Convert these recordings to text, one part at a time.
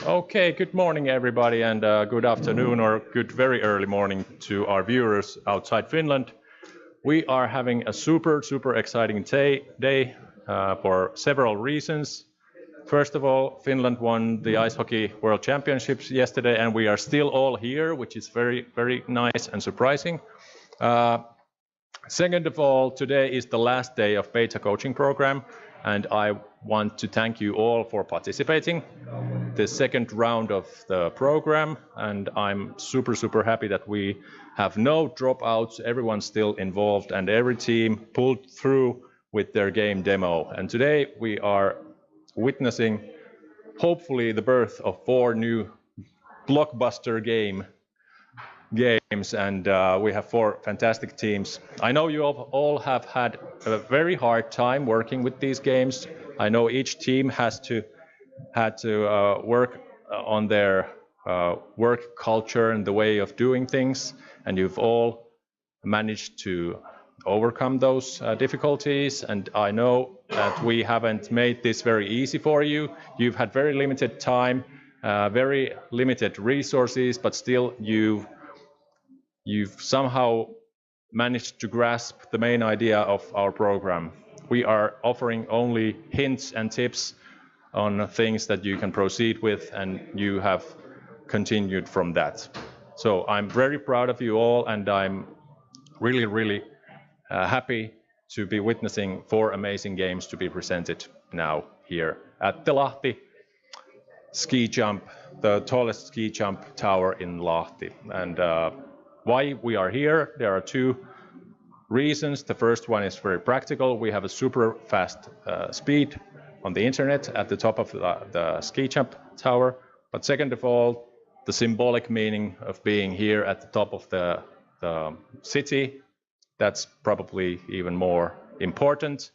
Okay, good morning everybody, and good afternoon or good very early morning to our viewers outside Finland. We are having a super exciting day for several reasons. First of all, Finland won the Ice Hockey World Championships yesterday, and we are still all here, which is very nice and surprising. Second of all, today is the last day of beta coaching program, and I want to thank you all for participating the second round of the program, and I'm super happy that we have no dropouts. Everyone's still involved, and every team pulled through with their game demo. And today we are witnessing, hopefully, the birth of 4 new blockbuster games, and we have 4 fantastic teams. I know you all have had a very hard time working with these games. I know each team had to work on their work culture and the way of doing things, and you've all managed to overcome those difficulties. And I know that we haven't made this very easy for you. You've had very limited time, very limited resources, but still you've somehow managed to grasp the main idea of our program. We are offering only hints and tips on things that you can proceed with, and you have continued from that. So I'm very proud of you all, and I'm really happy to be witnessing 4 amazing games to be presented now here at the Lahti ski jump, the tallest ski jump tower in Lahti. And why we are here, there are 2 reasons. The first one is very practical. We have a super fast speed on the internet at the top of the ski jump tower. But second of all, the symbolic meaning of being here at the top of the city, that's probably even more important,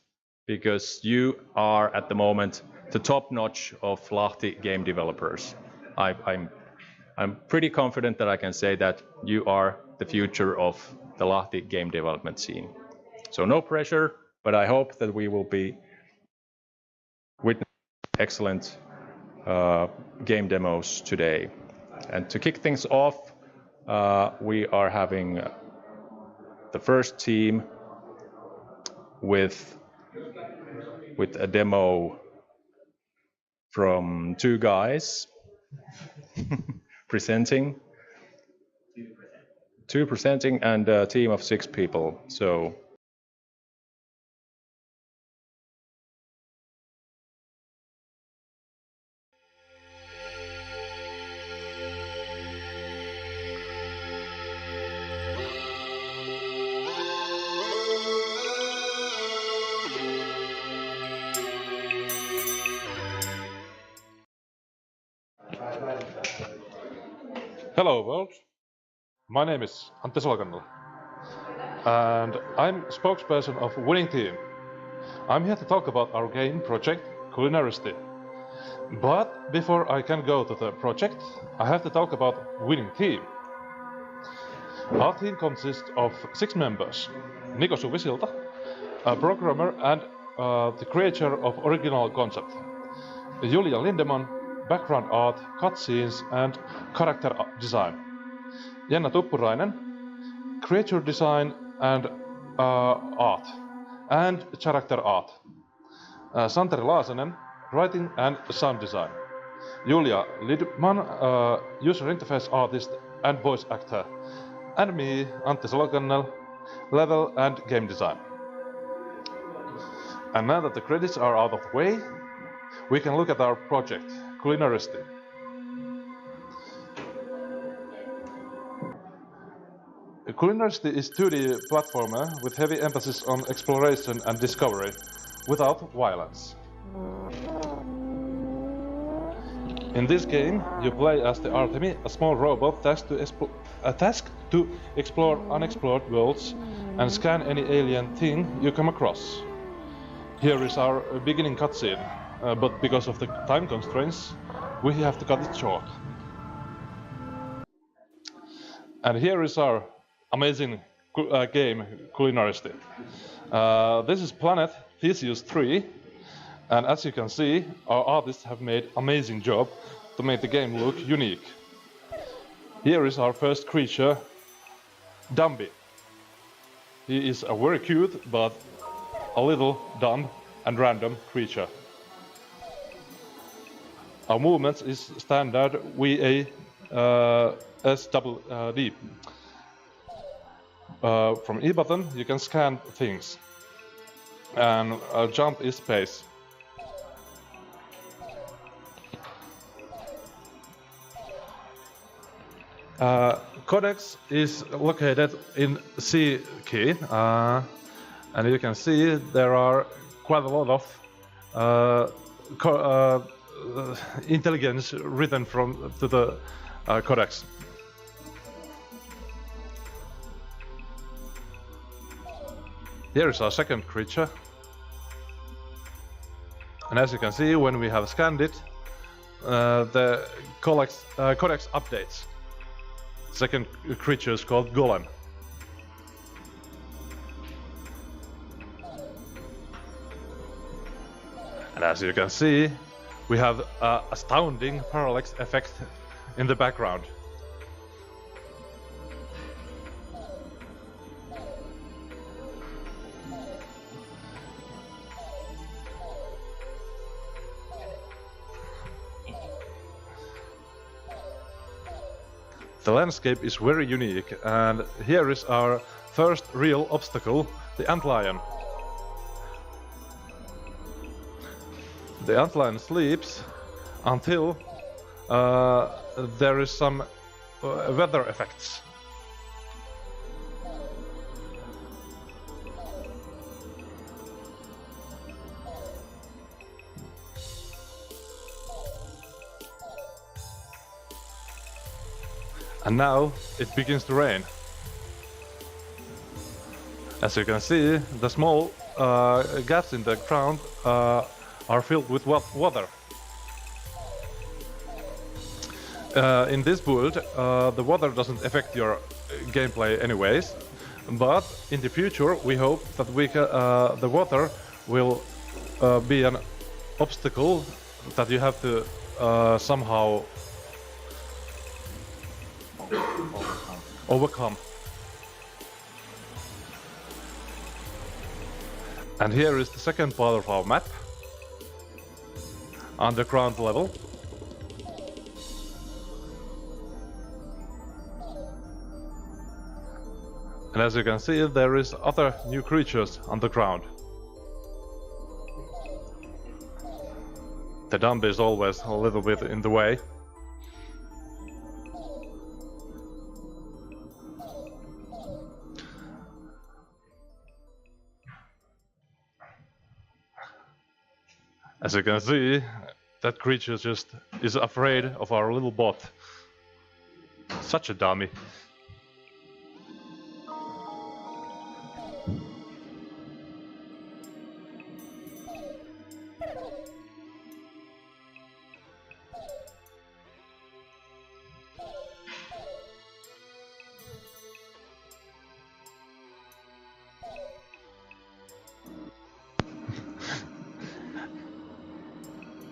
because you are at the moment the top notch of Lahti game developers. I'm pretty confident that I can say that you are the future of the Lahti game development scene. So no pressure, but I hope that we will be witnessing excellent game demos today. And to kick things off, we are having the first team with a demo from 2 guys presenting, and a team of 6 people. So Hello world, my name is Antti Solkannal, and I'm spokesperson of Winning Team. I'm here to talk about our game project, Culinarity. But before I can go to the project, I have to talk about Winning Team. Our team consists of 6 members: Niko Suvisilta, a programmer and the creator of original concept; Julia Lindemann, background art, cutscenes and character design; Jenna Tuppurainen, creature design and art and character art; Santeri Laasanen, writing and sound design; Julia Lindemann, user interface artist and voice actor; and me, Antti Solkannal, level and game design. And now that the credits are out of the way, we can look at our project, Culinarity. Culinarity is 2D platformer with heavy emphasis on exploration and discovery, without violence. In this game, you play as the Artemi, a small robot tasked to explore unexplored worlds and scan any alien thing you come across. Here is our beginning cutscene, but because of the time constraints, we have to cut it short. And here is our amazing game, Culinarity. This is Planet Theseus 3, and as you can see, our artists have made amazing job to make the game look unique. Here is our first creature, Dumby. He is a very cute but a little dumb and random creature. Our movements is standard VA SWD. From E button you can scan things, and jump is space. Codex is located in C key, and you can see there are quite a lot of intelligence written to the codex. Here is our second creature, and as you can see, when we have scanned it, the codex updates. Second creature is called Golem. And as you can see, we have an astounding parallax effect in the background. The landscape is very unique, and here is our first real obstacle, the antlion. The antlion sleeps until there is some weather effects. And now it begins to rain. As you can see, the small gaps in the ground are filled with water. In this build, the water doesn't affect your gameplay anyways, but in the future we hope that the water will be an obstacle that you have to somehow overcome. And here is the second part of our map, underground level. And as you can see, there is other new creatures underground. The dump is always a little bit in the way. As you can see, that creature just is afraid of our little bot. Such a dummy.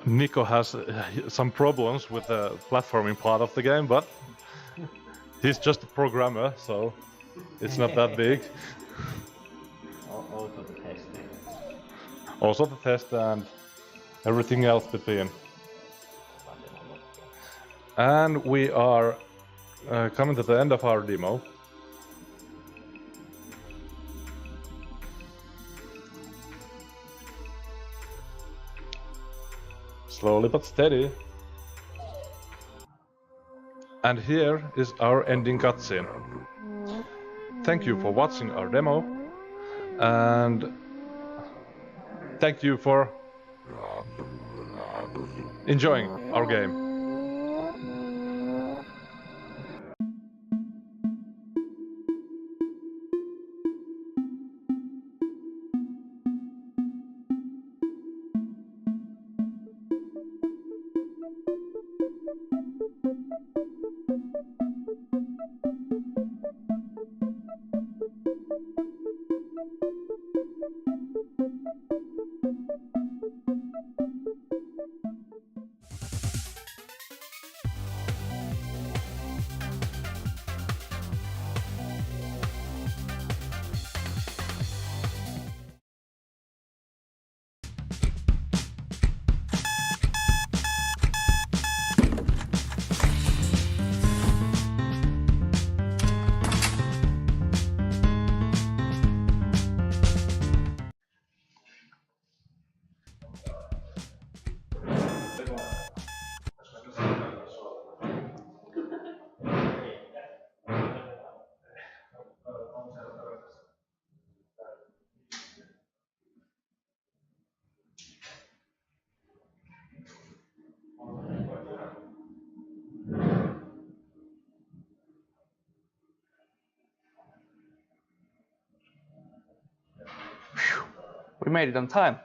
Nico has some problems with the platforming part of the game, but he's just a programmer, so it's not that big. Also the testing. Also the test and everything else between. And we are coming to the end of our demo. Slowly but steady. And here is our ending cutscene. Thank you for watching our demo, and thank you for enjoying our game. We made it on time.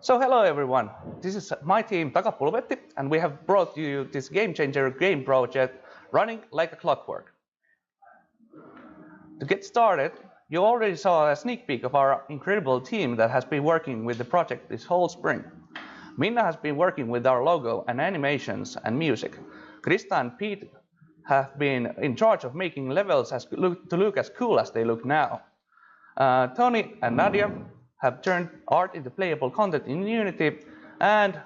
So hello everyone, this is my team Takapulvetti, and we have brought you this Game Changer game project running like a clockwork. To get started, you already saw a sneak peek of our incredible team that has been working with the project this whole spring. Minna has been working with our logo and animations and music. Krista and Pete have been in charge of making levels to look as cool as they look now. Tony and Nadia have turned art into playable content in Unity, and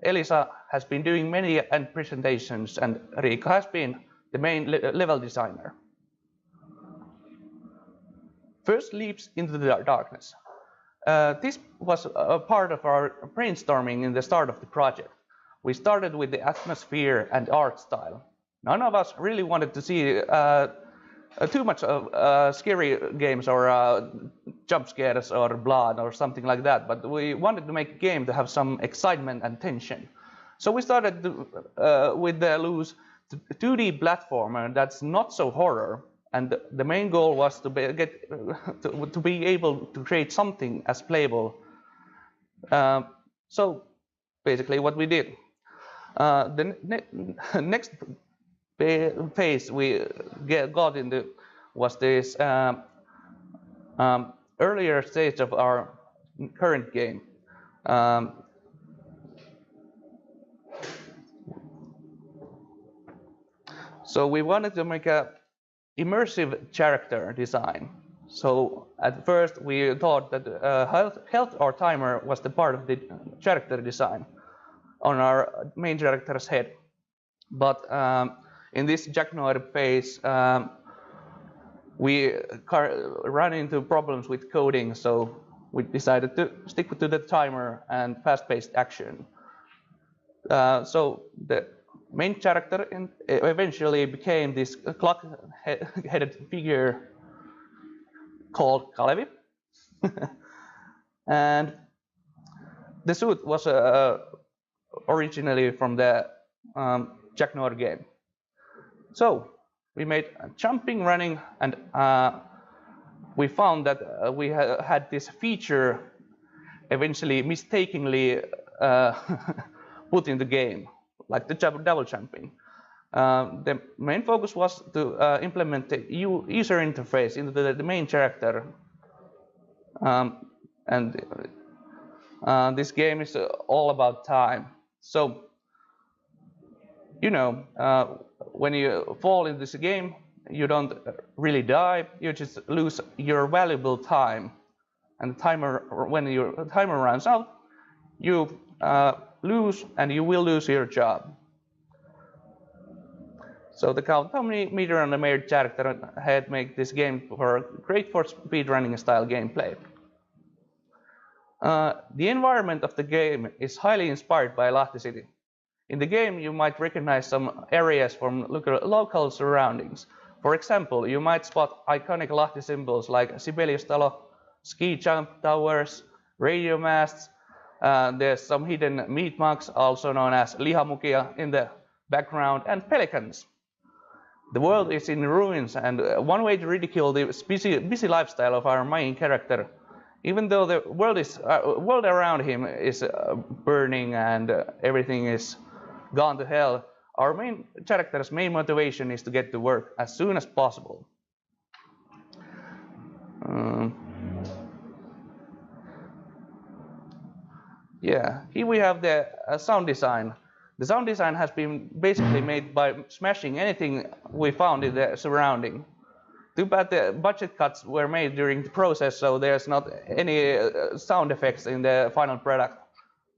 Elisa has been doing many presentations, and Riikka has been the main level designer. First leaps into the darkness. This was a part of our brainstorming in the start of the project. We started with the atmosphere and art style. None of us really wanted to see too much scary games or jump scares or blood or something like that, but we wanted to make a game to have some excitement and tension. So we started with the loose 2D platformer that's not so horror, and the main goal was to be able to create something as playable. So basically what we did. The next phase we got into was this earlier stage of our current game. So we wanted to make a immersive character design. So at first we thought that health or timer was the part of the character design on our main character's head. But in this Jack Noir phase, we ran into problems with coding, so we decided to stick to the timer and fast-paced action. So the main character eventually became this clock-headed figure called Kalevi. And the suit was originally from the Jack Noir game. So we made jumping, running, and we found that we had this feature eventually mistakenly put in the game, like the double jumping. The main focus was to implement the user interface into the main character. This game is all about time. So, you know, when you fall in this game, you don't really die, you just lose your valuable time. And the timer, when your timer runs out, you lose, and you will lose your job. So the count how many meter on the main character head make this game great for speedrunning style gameplay. The environment of the game is highly inspired by Lahti City. In the game, you might recognize some areas from local surroundings. For example, you might spot iconic Lahti symbols like Sibeliustalo, ski jump towers, radio masts. There's some hidden meat mugs, also known as lihamukia, in the background, and pelicans. The world is in ruins, and one way to ridicule the busy lifestyle of our main character, even though the world around him is burning and everything is gone to hell, our main character's main motivation is to get to work as soon as possible. Yeah, here we have the sound design. The sound design has been basically made by smashing anything we found in the surrounding. Too bad the budget cuts were made during the process, so there's not any sound effects in the final product.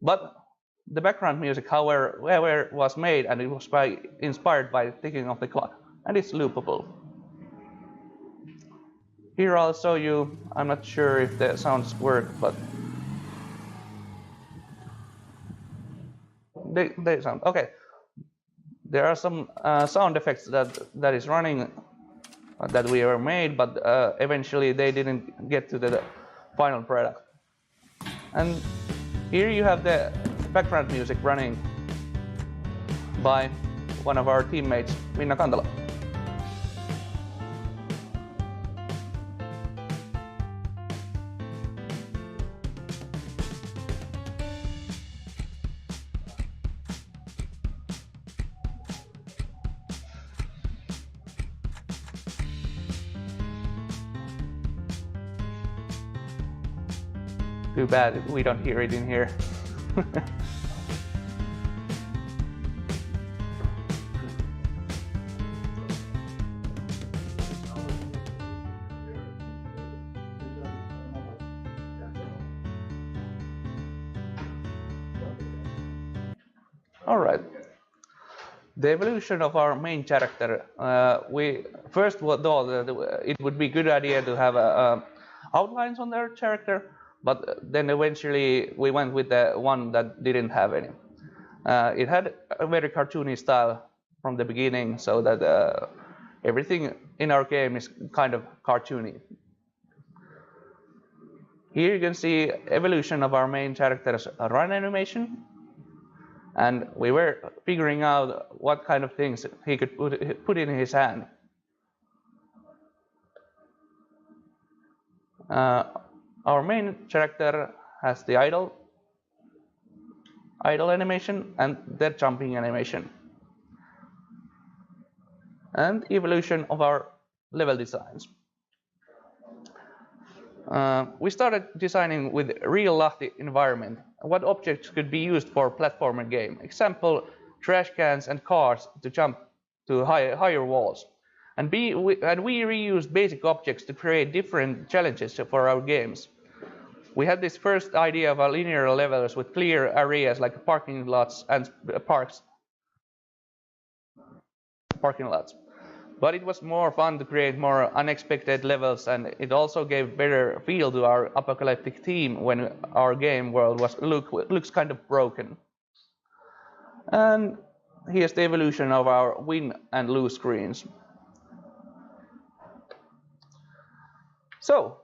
But the background music, however, was made, and it was inspired by the ticking of the clock, and it's loopable. Here I'll show you, I'm not sure if the sounds work, but they sound okay. There are some sound effects that is running that we were made, but eventually they didn't get to the final product. And here you have the background music running by one of our teammates, Minna Kantala. Too bad we don't hear it in here. All right. The evolution of our main character. We first thought that it would be a good idea to have outlines on their character, but then eventually we went with the one that didn't have any. It had a very cartoony style from the beginning, so that everything in our game is kind of cartoony. Here you can see evolution of our main character's run animation. And we were figuring out what kind of things he could put in his hand. Our main character has the idle animation and the jumping animation. And evolution of our level designs. We started designing with real Lahti environment. What objects could be used for platformer game? Example, trash cans and cars to jump to higher walls. And we reused basic objects to create different challenges for our games. We had this first idea of our linear levels with clear areas like parking lots and parking lots. But it was more fun to create more unexpected levels, and it also gave better feel to our apocalyptic theme when our game world looks kind of broken. And here's the evolution of our win and lose screens. So,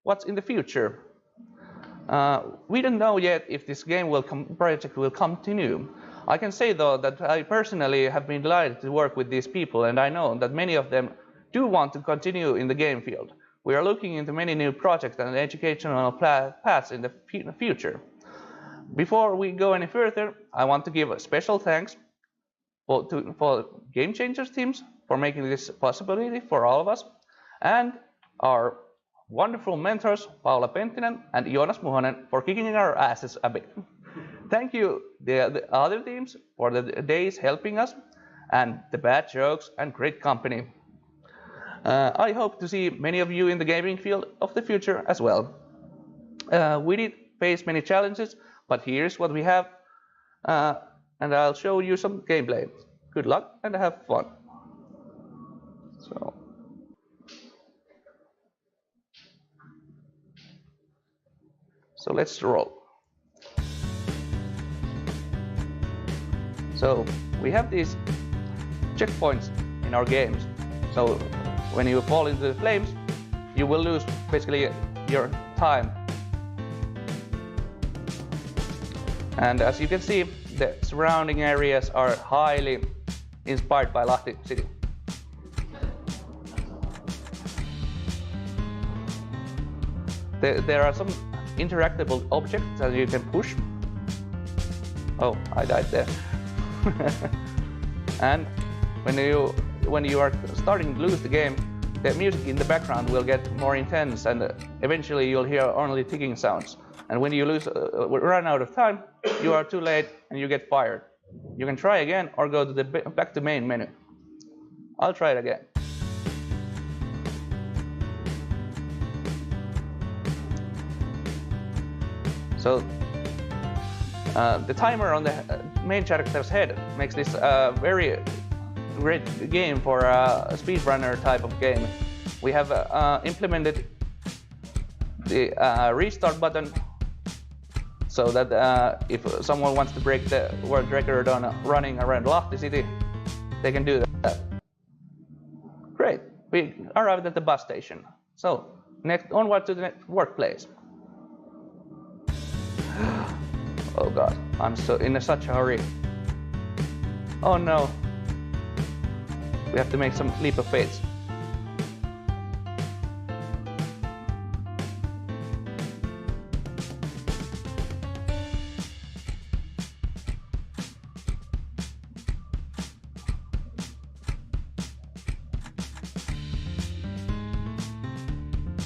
what's in the future? We don't know yet if this game project will continue. I can say though that I personally have been delighted to work with these people, and I know that many of them do want to continue in the game field. We are looking into many new projects and educational paths in the future. Before we go any further, I want to give a special thanks for GameChangers teams for making this possibility for all of us, and our wonderful mentors Paula Penttinen and Joonas Muhonen for kicking our asses a bit. Thank you, the other teams, for the days helping us, and the bad jokes and great company. I hope to see many of you in the gaming field of the future as well. We did face many challenges, but here's what we have, and I'll show you some gameplay. Good luck and have fun. So let's roll. So we have these checkpoints in our games. So when you fall into the flames, you will lose basically your time. And as you can see, the surrounding areas are highly inspired by Lahti city. There are some interactable objects that you can push. Oh, I died there. And when you are starting to lose the game, the music in the background will get more intense, and eventually you'll hear only ticking sounds. And when you run out of time, you are too late and you get fired. You can try again or go to back to main menu. I'll try it again. So the timer on the main character's head makes this very great game for a speedrunner type of game. We have implemented the restart button so that if someone wants to break the world record on running around Lahti city, they can do that. Great, we arrived at the bus station. So next, onward to the next workplace. Oh god, I'm in such a hurry. Oh no. We have to make some leap of faith.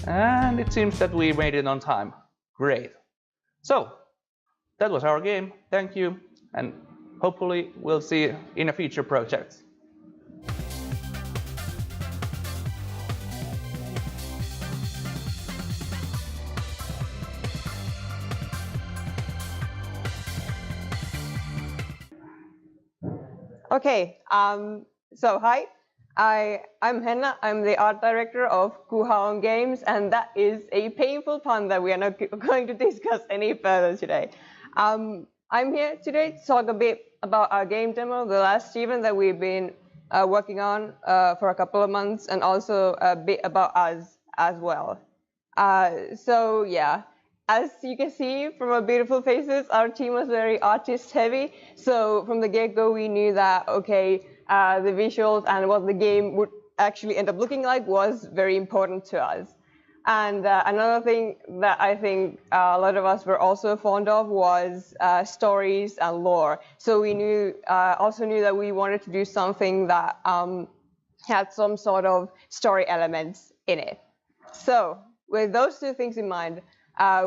And it seems that we made it on time. Great. So that was our game. Thank you, and hopefully we'll see you in a future project. Okay, so hi, I'm Henna. I'm the art director of Kuhaon Games, and that is a painful pun that we are not going to discuss any further today. I'm here today to talk a bit about our game demo, the last event that we've been working on for a couple of months, and also a bit about us as well. So yeah. As you can see from our beautiful faces, our team was very artist heavy. So from the get-go, we knew that, okay, the visuals and what the game would actually end up looking like was very important to us. And another thing that I think a lot of us were also fond of was stories and lore. So we also knew that we wanted to do something that had some sort of story elements in it. So with those two things in mind,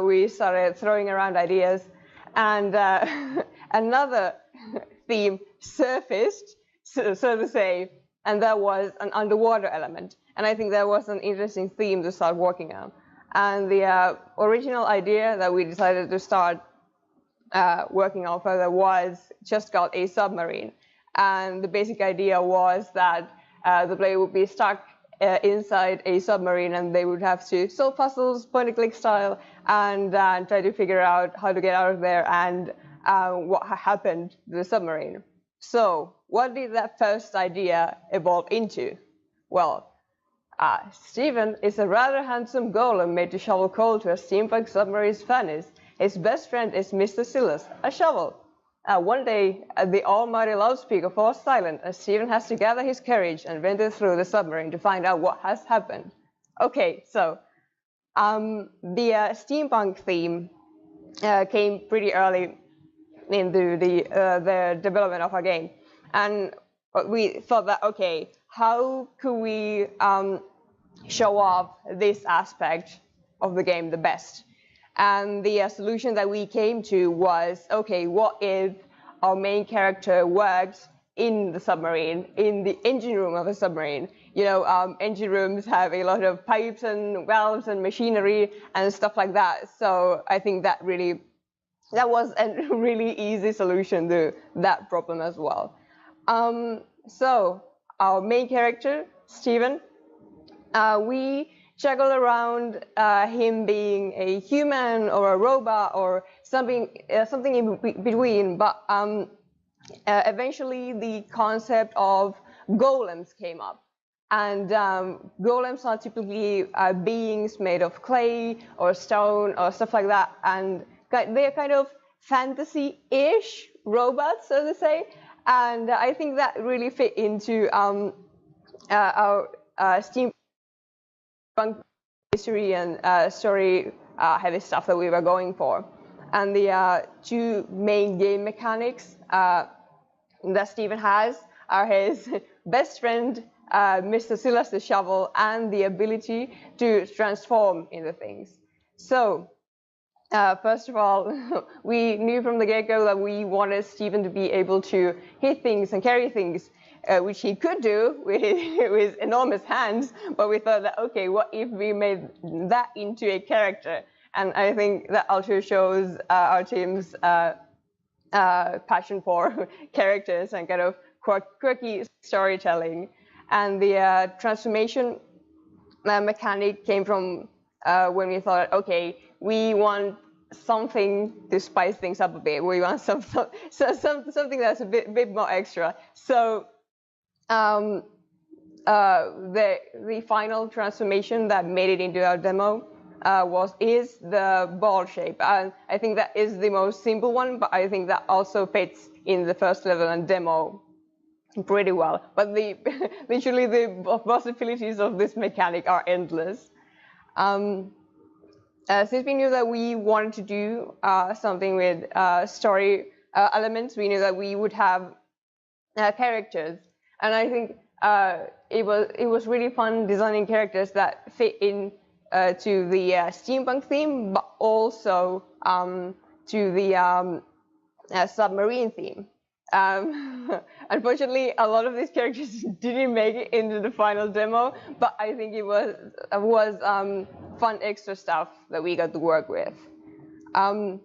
we started throwing around ideas, and another theme surfaced, so to say, and that was an underwater element. And I think that was an interesting theme to start working on. And the original idea that we decided to start working on further was just called a submarine. And the basic idea was that the player would be stuck inside a submarine, and they would have to solve puzzles, point-and-click style, and try to figure out how to get out of there and what happened to the submarine. So what did that first idea evolve into? Well, Steven is a rather handsome golem made to shovel coal to a steampunk submarine's furnace. His best friend is Mr. Silas, a shovel. One day, the almighty loudspeaker falls silent, and Steven has to gather his courage and venture through the submarine to find out what has happened. Okay, so the steampunk theme came pretty early into the development of our game, and we thought that, okay, how could we show off this aspect of the game the best? And the solution that we came to was, okay, what if our main character works in the submarine, in the engine room of a submarine? You know, engine rooms have a lot of pipes and valves and machinery and stuff like that. So I think that was a really easy solution to that problem as well. So our main character, Steven, we juggle around him being a human or a robot or something in between, but eventually the concept of golems came up. And golems are typically beings made of clay or stone or stuff like that, and they're kind of fantasy-ish robots, so to say. And I think that really fit into our steampunk history and story heavy stuff that we were going for. And the two main game mechanics that Steven has are his best friend, Mr. Silas the Shovel, and the ability to transform into things. So first of all, we knew from the get-go that we wanted Steven to be able to hit things and carry things, which he could do with his enormous hands, but we thought that, okay, what if we made that into a character? And I think that also shows our team's passion for characters and kind of quirky storytelling. And the transformation mechanic came from when we thought, okay, we want something to spice things up a bit. We want something that's a bit more extra. So the final transformation that made it into our demo is the ball shape. And I think that is the most simple one, but I think that also fits in the first level and demo pretty well. But literally the possibilities of this mechanic are endless. Since we knew that we wanted to do something with story elements, we knew that we would have characters. And I think it was really fun designing characters that fit in to the steampunk theme, but also to the submarine theme. Unfortunately, a lot of these characters didn't make it into the final demo, but I think it was fun extra stuff that we got to work with. Thank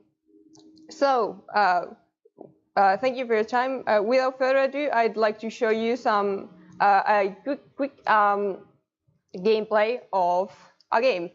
you for your time. Without further ado, I'd like to show you some a quick gameplay of a game.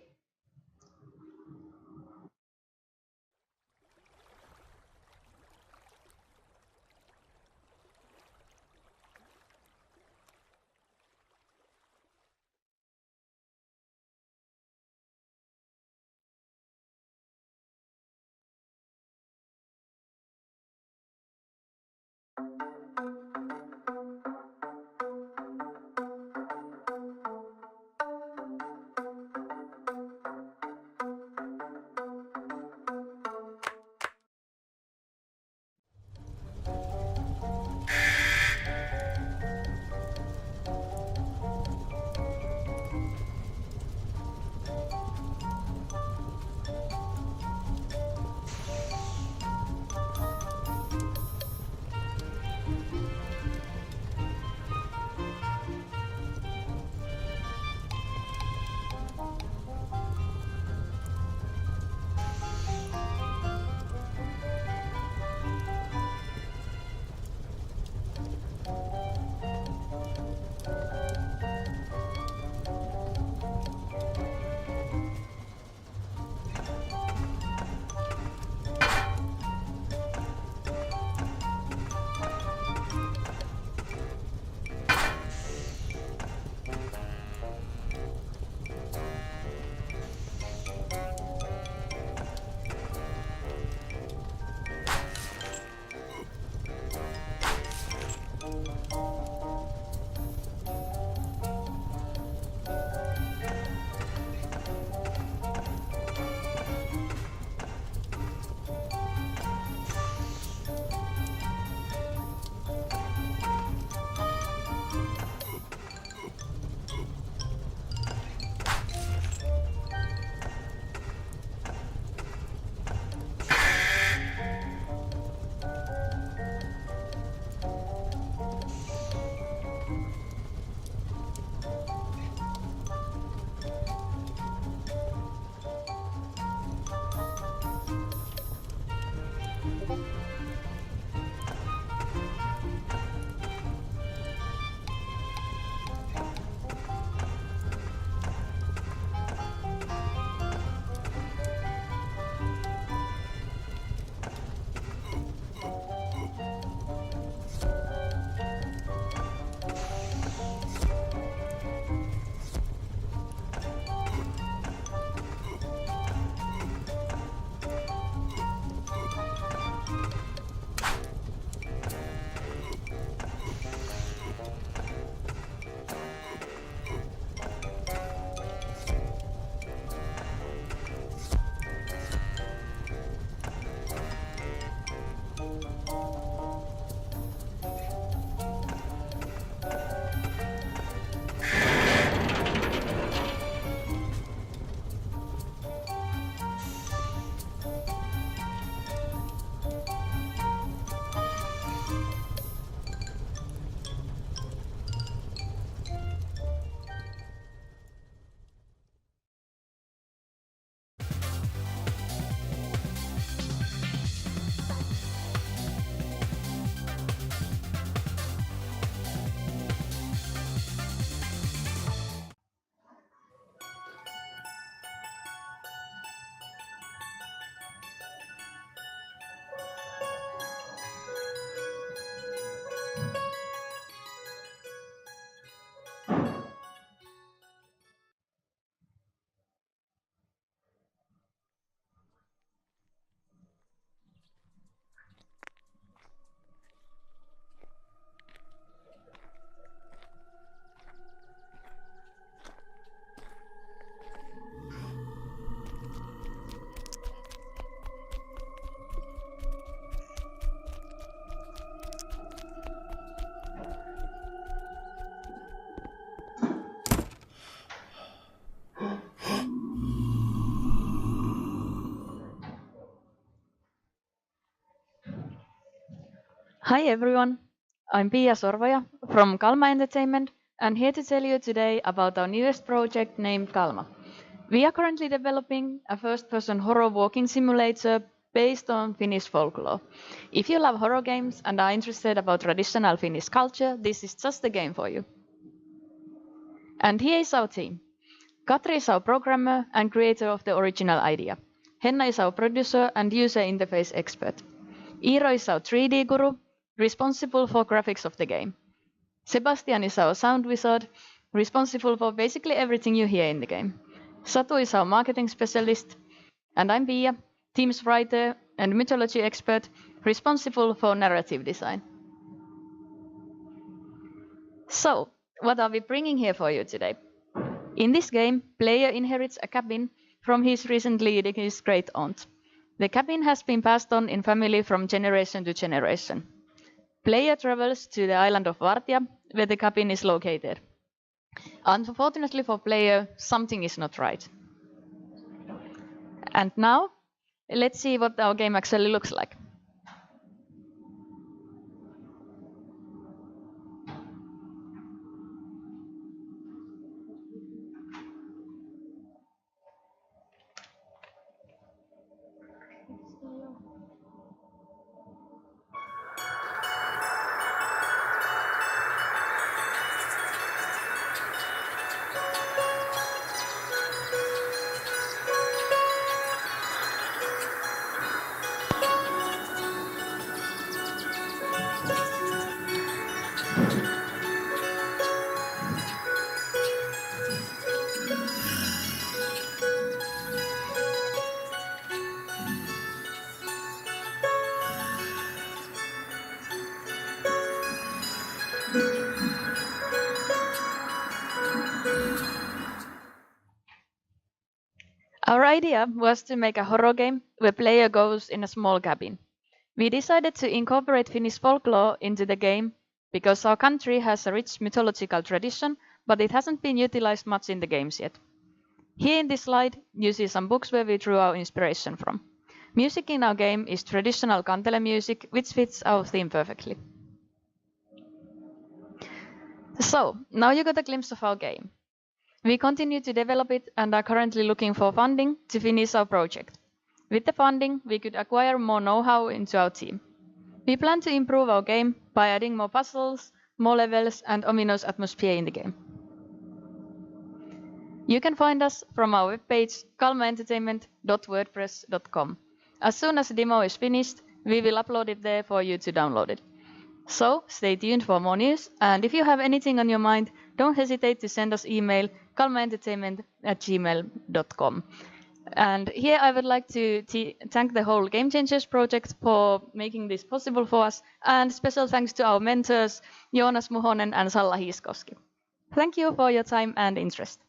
Hi everyone, I'm Pia Sorvoja from Kalma Entertainment and here to tell you today about our newest project named Kalma. We are currently developing a first-person horror walking simulator based on Finnish folklore. If you love horror games and are interested about traditional Finnish culture, this is just the game for you. And here is our team. Katri is our programmer and creator of the original idea. Henna is our producer and user interface expert. Iiro is our 3D guru, responsible for graphics of the game. Sebastian is our sound wizard, responsible for basically everything you hear in the game. Satu is our marketing specialist. And I'm Pia, team's writer and mythology expert, responsible for narrative design. So, what are we bringing here for you today? In this game, player inherits a cabin from his recently deceased great aunt. The cabin has been passed on in family from generation to generation. Player travels to the island of Vartija, where the cabin is located. Unfortunately for player, something is not right. And now, let's see what our game actually looks like. Our idea was to make a horror game where player goes in a small cabin. We decided to incorporate Finnish folklore into the game because our country has a rich mythological tradition, but it hasn't been utilized much in the games yet. Here in this slide, you see some books where we drew our inspiration from. Music in our game is traditional kantele music, which fits our theme perfectly. So, now you got a glimpse of our game. We continue to develop it and are currently looking for funding to finish our project. With the funding, we could acquire more know-how into our team. We plan to improve our game by adding more puzzles, more levels, and ominous atmosphere in the game. You can find us from our webpage kalmaentertainment.wordpress.com. As soon as the demo is finished, we will upload it there for you to download it. So stay tuned for more news, and if you have anything on your mind, don't hesitate to send us email kalmaentertainment@gmail.com. And here I would like to thank the whole GameChangers project for making this possible for us, and special thanks to our mentors Joonas Muhonen and Salla Hiiskoski. Thank you for your time and interest.